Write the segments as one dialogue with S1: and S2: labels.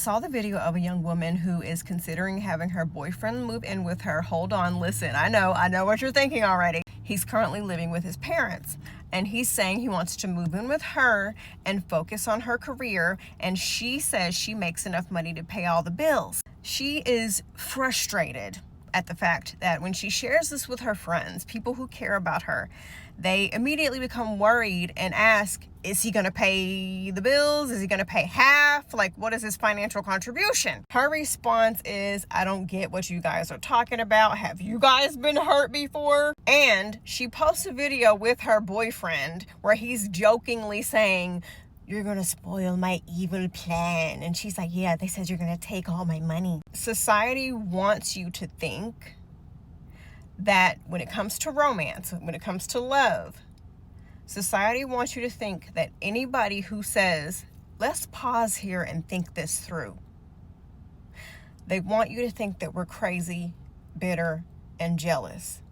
S1: saw the video of a young woman who is considering having her boyfriend move in with her. Hold on, listen, I know what you're thinking already. He's currently living with his parents, and he's saying he wants to move in with her and focus on her career, and she says she makes enough money to pay all the bills. She is frustrated at the fact that when she shares this with her friends, people who care about her, they immediately become worried and ask, is he going to pay the bills? Is he going to pay half? Like, what is his financial contribution? Her response is, I don't get what you guys are talking about. Have you guys been hurt before? And she posts a video with her boyfriend where he's jokingly saying, you're going to spoil my evil plan. And she's like, yeah, they said you're going to take all my money. Society wants you to think that when it comes to romance, when it comes to love, society wants you to think that anybody who says, let's pause here and think this through, they want you to think that we're crazy, bitter, and jealous,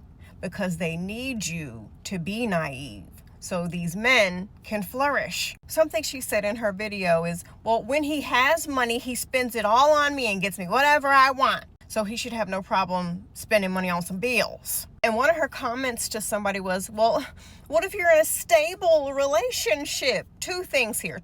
S1: because they need you to be naive so these men can flourish. Something she said in her video is, well, when he has money, he spends it all on me and gets me whatever I want. So he should have no problem spending money on some bills. And one of her comments to somebody was, well, what if you're in a stable relationship? Two things here.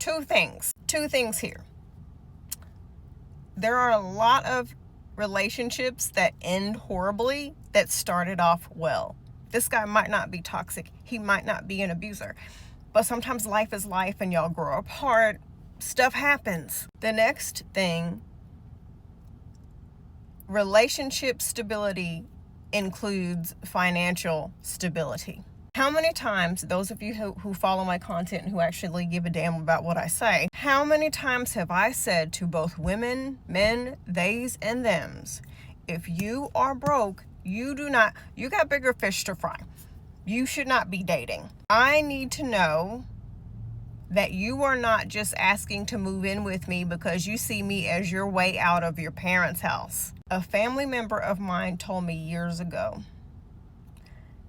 S1: There are a lot of relationships that end horribly that started off well. This guy might not be toxic. He might not be an abuser. But sometimes life is life and y'all grow apart. Stuff happens. The next thing, relationship stability includes financial stability. How many times, those of you who follow my content and who actually give a damn about what I say, how many times have I said to both women, men, theys, and thems, if you are broke, you got bigger fish to fry. You should not be dating. I need to know that you are not just asking to move in with me because you see me as your way out of your parents' house. A family member of mine told me years ago,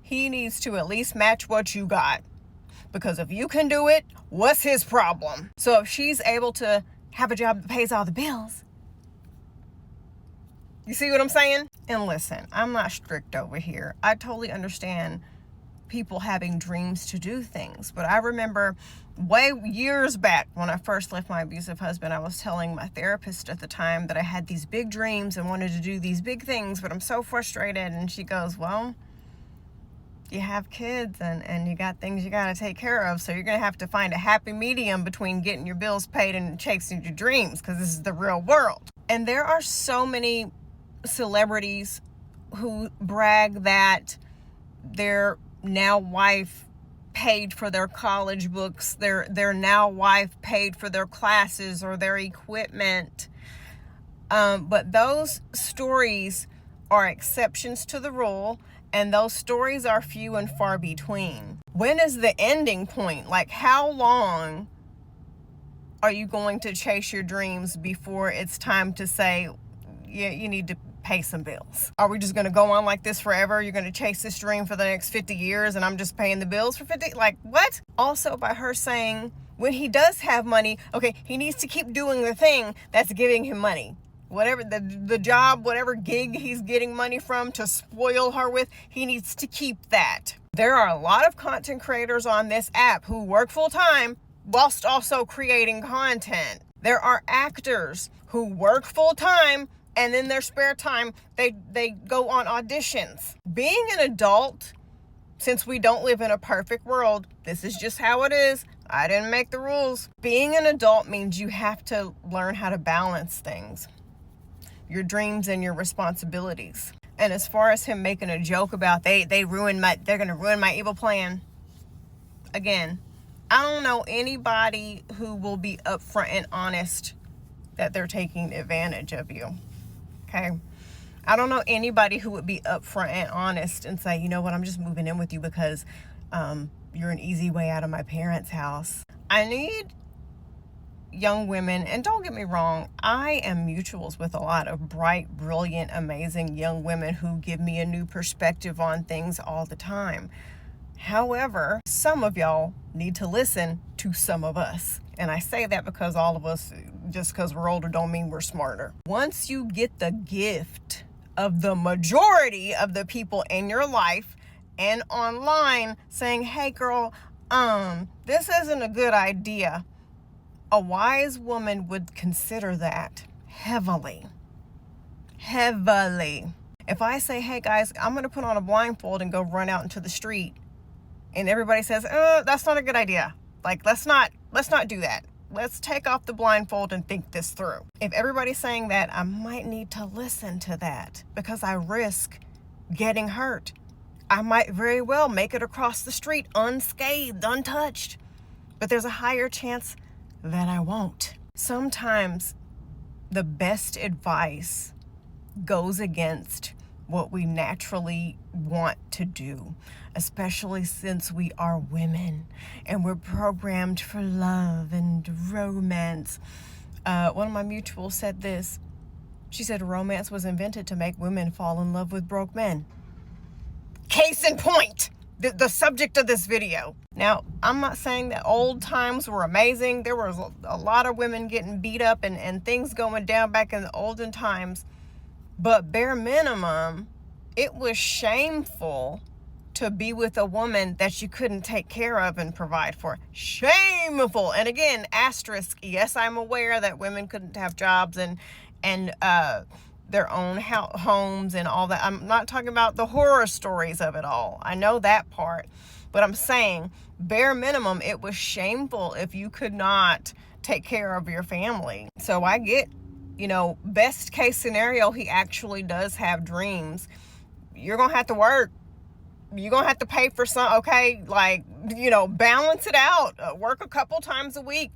S1: he needs to at least match what you got, because if you can do it, what's his problem? So if she's able to have a job that pays all the bills, you see what I'm saying? And listen, I'm not strict over here. I totally understand people having dreams to do things. But I remember years back when I first left my abusive husband, I was telling my therapist at the time that I had these big dreams and wanted to do these big things, but I'm so frustrated. And she goes, well, you have kids and you got things you got to take care of. So you're going to have to find a happy medium between getting your bills paid and chasing your dreams, because this is the real world. And there are so many celebrities who brag that their now wife paid for their college books, their now wife paid for their classes or their equipment. But those stories are exceptions to the rule, and those stories are few and far between. When is the ending point? Like, how long are you going to chase your dreams before it's time to say, yeah, you need to pay some bills? Are we just going to go on like this forever? You're going to chase this dream for the next 50 years and I'm just paying the bills for 50? Like, what? Also, by her saying when he does have money, okay, he needs to keep doing the thing that's giving him money. Whatever the job, whatever gig he's getting money from to spoil her with, he needs to keep that. There are a lot of content creators on this app who work full time whilst also creating content. There are actors who work full time and in their spare time, they go on auditions. Being an adult, since we don't live in a perfect world, this is just how it is. I didn't make the rules. Being an adult means you have to learn how to balance things, your dreams and your responsibilities. And as far as him making a joke about they're going to ruin my evil plan. Again, I don't know anybody who will be upfront and honest that they're taking advantage of you. Okay. I don't know anybody who would be upfront and honest and say, you know what, I'm just moving in with you because you're an easy way out of my parents' house. I need young women, and don't get me wrong, I am mutuals with a lot of bright, brilliant, amazing young women who give me a new perspective on things all the time. However, some of y'all need to listen to some of us. And I say that because all of us, just because we're older don't mean we're smarter. Once you get the gift of the majority of the people in your life and online saying, hey girl, this isn't a good idea, a wise woman would consider that heavily. If I say, hey guys, I'm going to put on a blindfold and go run out into the street, and everybody says, that's not a good idea. Like, let's not do that. Let's take off the blindfold and think this through. If everybody's saying that, I might need to listen to that, because I risk getting hurt. I might very well make it across the street unscathed, untouched, but there's a higher chance that I won't. Sometimes the best advice goes against what we naturally want to do, especially since we are women and we're programmed for love and romance. One of my mutuals said this. She said romance was invented to make women fall in love with broke men. Case in point, the subject of this video. Now, I'm not saying that old times were amazing. There was a lot of women getting beat up and things going down back in the olden times. But bare minimum, it was shameful to be with a woman that you couldn't take care of and provide for. Shameful. And again, asterisk, yes, I'm aware that women couldn't have jobs and their own homes and all that. I'm not talking about the horror stories of it all. I know that part. But I'm saying, bare minimum, it was shameful if you could not take care of your family. So I get, best case scenario, he actually does have dreams. You're going to have to work. You're going to have to pay for some, okay? Like, balance it out. Work a couple times a week.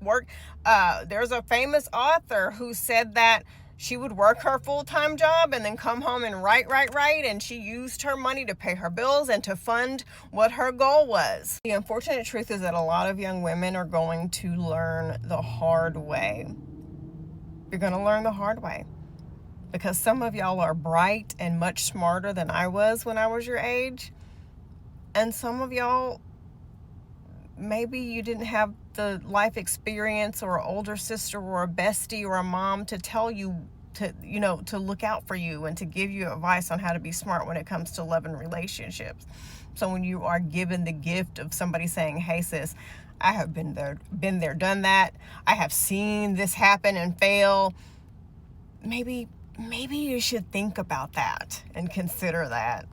S1: There's a famous author who said that she would work her full-time job and then come home and write. And she used her money to pay her bills and to fund what her goal was. The unfortunate truth is that a lot of young women are going to learn the hard way. You're going to learn the hard way, because some of y'all are bright and much smarter than I was when I was your age. And some of y'all, maybe you didn't have the life experience or an older sister or a bestie or a mom to tell you to look out for you and to give you advice on how to be smart when it comes to love and relationships. So when you are given the gift of somebody saying, hey sis, I have been there, done that. I have seen this happen and fail. Maybe you should think about that and consider that.